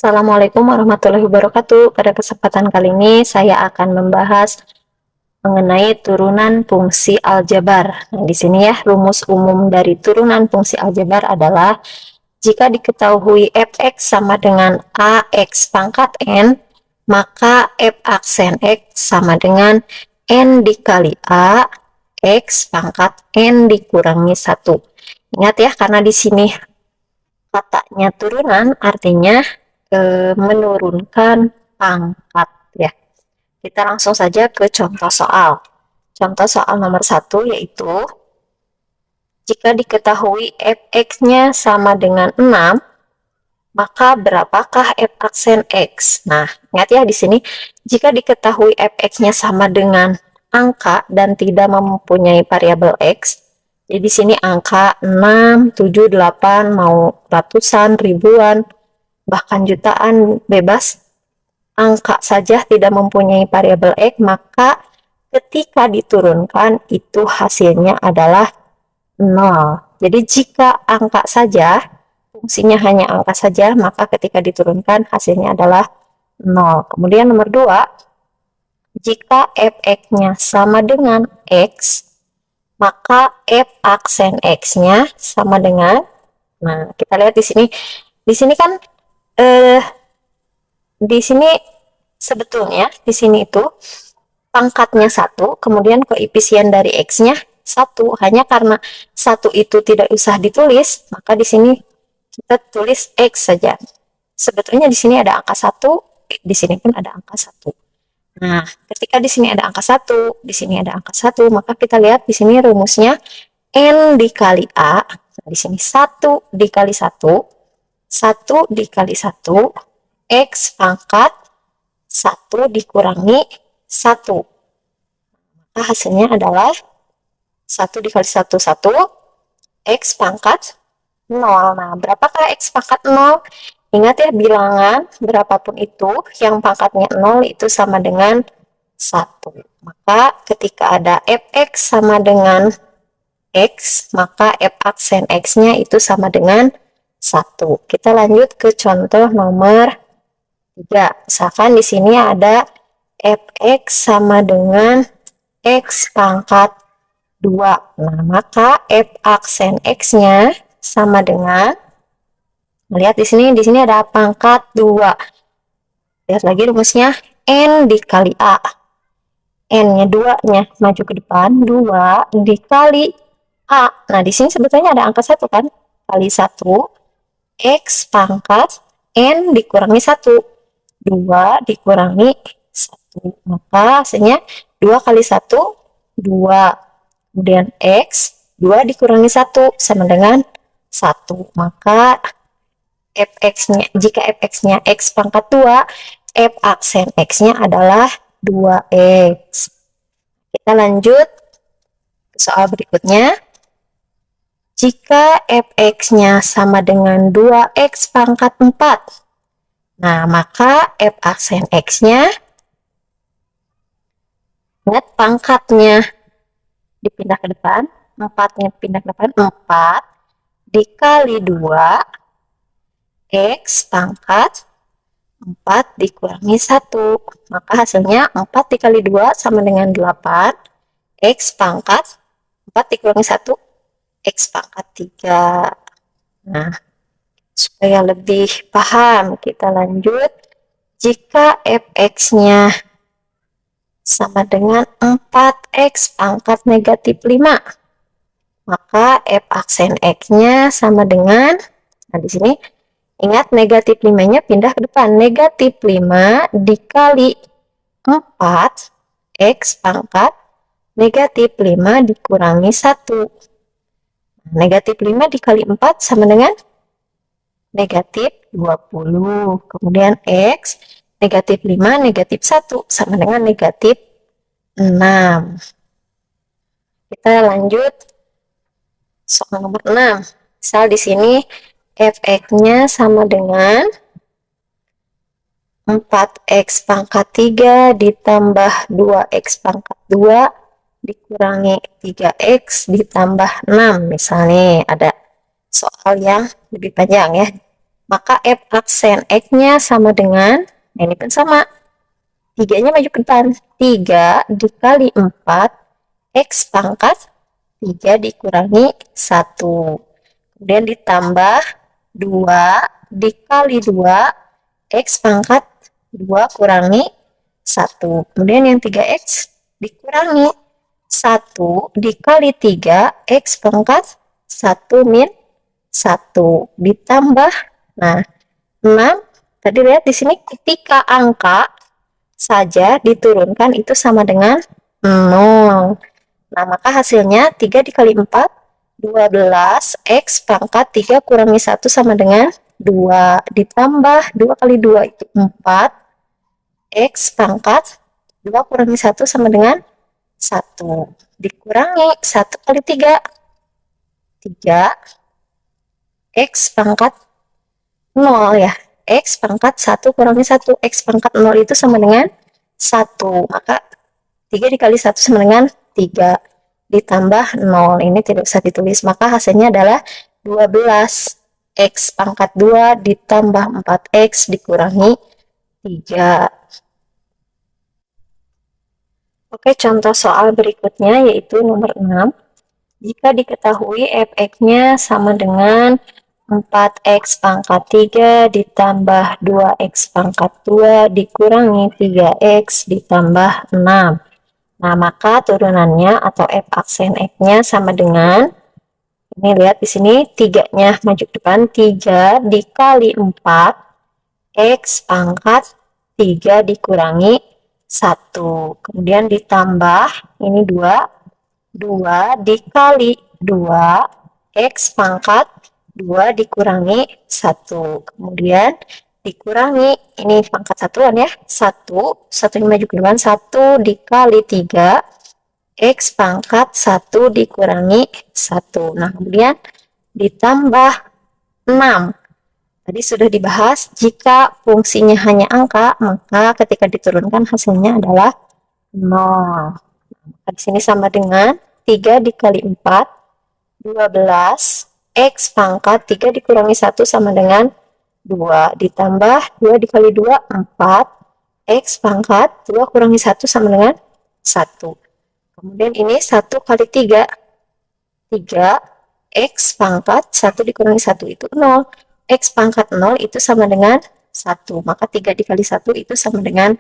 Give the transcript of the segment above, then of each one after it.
Assalamualaikum warahmatullahi wabarakatuh. Pada kesempatan kali ini saya akan membahas mengenai turunan fungsi aljabar. Nah, di sini ya rumus umum dari turunan fungsi aljabar adalah jika diketahui f(x) sama dengan ax pangkat n, maka f aksen x sama dengan n dikali a x pangkat n dikurangi 1. Ingat ya, karena di sini katanya turunan artinya menurunkan pangkat ya. Kita langsung saja ke contoh soal. Contoh soal nomor 1 yaitu jika diketahui f(x)-nya sama dengan 6, maka berapakah f aksen x? Nah, ingat ya di sini jika diketahui f(x)-nya sama dengan angka dan tidak mempunyai variabel x, jadi di sini angka 6, 7, 8 mau ratusan, ribuan, bahkan jutaan, bebas angka saja tidak mempunyai variabel x, maka ketika diturunkan itu hasilnya adalah 0. Jadi jika angka saja, fungsinya hanya angka saja, maka ketika diturunkan hasilnya adalah 0. Kemudian nomor 2, jika f(x)-nya sama dengan x, maka f aksen x-nya sama dengan, nah kita lihat di sini. Di sini kan di sini sebetulnya di sini itu pangkatnya 1, kemudian koefisien dari x-nya 1. Hanya karena 1 itu tidak usah ditulis, maka di sini kita tulis x saja. Sebetulnya di sini ada angka 1, di sini pun ada angka 1. Nah, ketika di sini ada angka 1, di sini ada angka 1, maka kita lihat di sini rumusnya n dikali a. Nah, di sini 1 dikali 1, 1 dikali 1, x pangkat 1 dikurangi 1. Maka hasilnya adalah 1 dikali 1, 1, x pangkat 0. Nah, berapakah x pangkat 0? Ingat ya, bilangan berapapun itu, yang pangkatnya 0 itu sama dengan 1. Maka ketika ada f(x) sama dengan x, maka f aksen x-nya itu sama dengan 1. Kita lanjut ke contoh nomor 3. Misalkan di sini ada f(x) sama dengan x pangkat 2. Nah, maka f aksen x-nya sama dengan, lihat di sini ada pangkat 2. Lihat lagi rumusnya n dikali a. N-nya 2-nya maju ke depan, 2 dikali a. Nah, di sini sebetulnya ada angka 1 kan? Kali 1 x pangkat n dikurangi 1. 2 dikurangi 1. Maka hasilnya 2 kali 1, 2. Kemudian x, 2 dikurangi 1 sama dengan 1. Maka fx-nya, jika fx-nya x pangkat 2, f aksen x-nya adalah 2x. Kita lanjut ke soal berikutnya. Jika fx-nya sama dengan 2x pangkat 4, nah, maka f aksen x-nya, ingat pangkatnya dipindah ke depan, 4-nya pindah ke depan, 4 dikali 2, x pangkat 4 dikurangi 1. Maka hasilnya 4 dikali 2 sama dengan 8, x pangkat 4 dikurangi 1, x pangkat 3. Nah, supaya lebih paham, kita lanjut. Jika fx-nya sama dengan 4x pangkat negatif 5, maka f aksen x-nya sama dengan, nah di sini ingat negatif 5-nya pindah ke depan, negatif 5 dikali 4 x pangkat negatif 5 dikurangi 1. Negatif 5 dikali 4 sama dengan negatif 20. Kemudian x, negatif 5, negatif 1 sama dengan negatif 6. Kita lanjut soal nomor 6. Misal di sini fx-nya sama dengan 4x pangkat 3 ditambah 2x pangkat 2 dikurangi 3x ditambah 6. Misalnya ada soal yang lebih panjang ya, maka F aksen X-nya sama dengan, nah ini pun sama, 3-nya maju ke depan, 3 dikali 4 X pangkat 3 dikurangi 1, kemudian ditambah 2 dikali 2 X pangkat 2 kurangi 1, kemudian yang 3X dikurangi 1 dikali 3 X pangkat 1 min 1 ditambah, nah 6, tadi lihat di sini ketika angka saja diturunkan itu sama dengan 0. Nah, maka hasilnya 3 dikali 4, 12, X pangkat 3 kurangi 1 sama dengan 2, ditambah 2 kali 2 itu 4, X pangkat 2 kurangi 1 sama dengan 1, dikurangi 1 kali 3, 3, X pangkat 0 ya, X pangkat 1 kurangi 1, X pangkat 0 itu sama dengan 1, maka 3 dikali 1 sama dengan 3, ditambah 0, ini tidak usah ditulis, maka hasilnya adalah 12, X pangkat 2 ditambah 4X dikurangi 3. Oke, contoh soal berikutnya yaitu nomor 6. Jika diketahui fx-nya sama dengan 4x pangkat 3 ditambah 2x pangkat 2 dikurangi 3x ditambah 6. Nah, maka turunannya atau f aksen x-nya sama dengan, ini lihat di sini 3-nya maju ke depan, 3 dikali 4 x pangkat 3 dikurangi 1, kemudian ditambah ini 2 dikali 2 X pangkat 2 dikurangi 1, kemudian dikurangi, ini pangkat satuan ya, 1 maju ke depan, 1 dikali 3 X pangkat 1 dikurangi 1, nah kemudian ditambah 6. Tadi sudah dibahas, jika fungsinya hanya angka, maka ketika diturunkan hasilnya adalah 0. Di sini sama dengan 3 dikali 4, 12, X pangkat 3 dikurangi 1 sama dengan 2, ditambah 2 dikali 2, 4, X pangkat 2 kurangi 1 sama dengan 1. Kemudian ini 1 kali 3, 3, X pangkat 1 dikurangi 1 itu 0. X pangkat 0 itu sama dengan 1, maka 3 dikali 1 itu sama dengan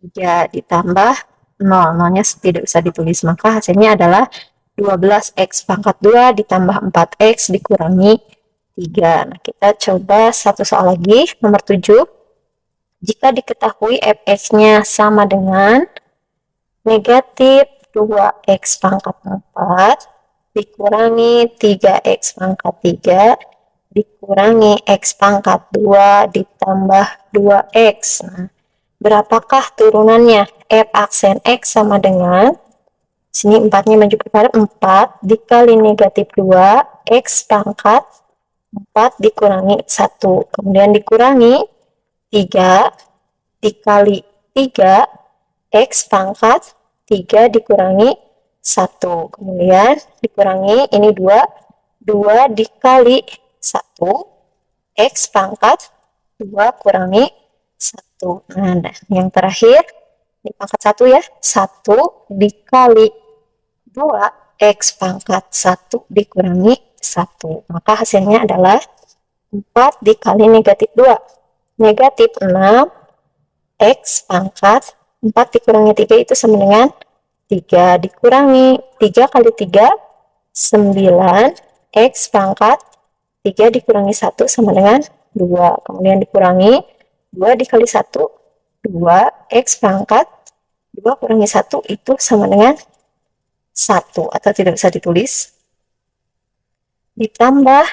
3, ditambah 0, 0-nya tidak usah ditulis, maka hasilnya adalah 12x pangkat 2 ditambah 4x dikurangi 3. Nah, kita coba satu soal lagi, nomor 7. Jika diketahui fx-nya sama dengan negatif 2x pangkat 4 dikurangi 3x pangkat 3 dikurangi x pangkat 2 ditambah 2x. Nah, berapakah turunannya? F aksen x sama dengan, sini 4-nya maju ke depan, 4 dikali negatif 2 x pangkat 4 dikurangi 1, kemudian dikurangi 3 dikali 3 x pangkat 3 dikurangi 1, kemudian dikurangi ini 2 dikali 1 X pangkat 2 kurangi 1. Nah, yang terakhir di pangkat 1 ya, 1 dikali 2 X pangkat 1 dikurangi 1, maka hasilnya adalah 4 dikali negatif 2, negatif 6 X pangkat 4 dikurangi 3 itu sama dengan 3, dikurangi 3 kali 3 9 X pangkat 3 dikurangi 1 sama dengan 2, kemudian dikurangi 2 dikali 1 2 X pangkat 2 kurangi 1 itu sama dengan 1, atau tidak bisa ditulis, ditambah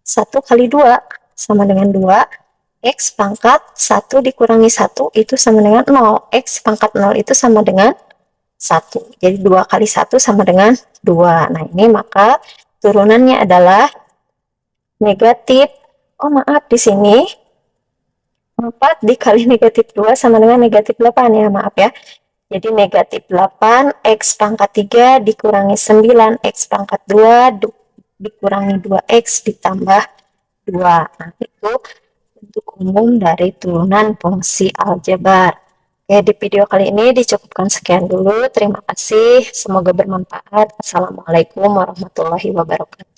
1 kali 2 sama dengan 2 X pangkat 1 dikurangi 1 itu sama dengan 0, X pangkat 0 itu sama dengan 1, jadi 2 kali 1 sama dengan 2. Nah, ini maka turunannya adalah negatif, di sini 4 dikali negatif 2 sama dengan negatif 8 ya, maaf ya. Jadi negatif 8 X pangkat 3 dikurangi 9 X pangkat 2 dikurangi 2X ditambah 2. Nah, itu bentuk umum dari turunan fungsi aljabar. Oke, di video kali ini dicukupkan sekian dulu. Terima kasih, semoga bermanfaat. Assalamualaikum warahmatullahi wabarakatuh.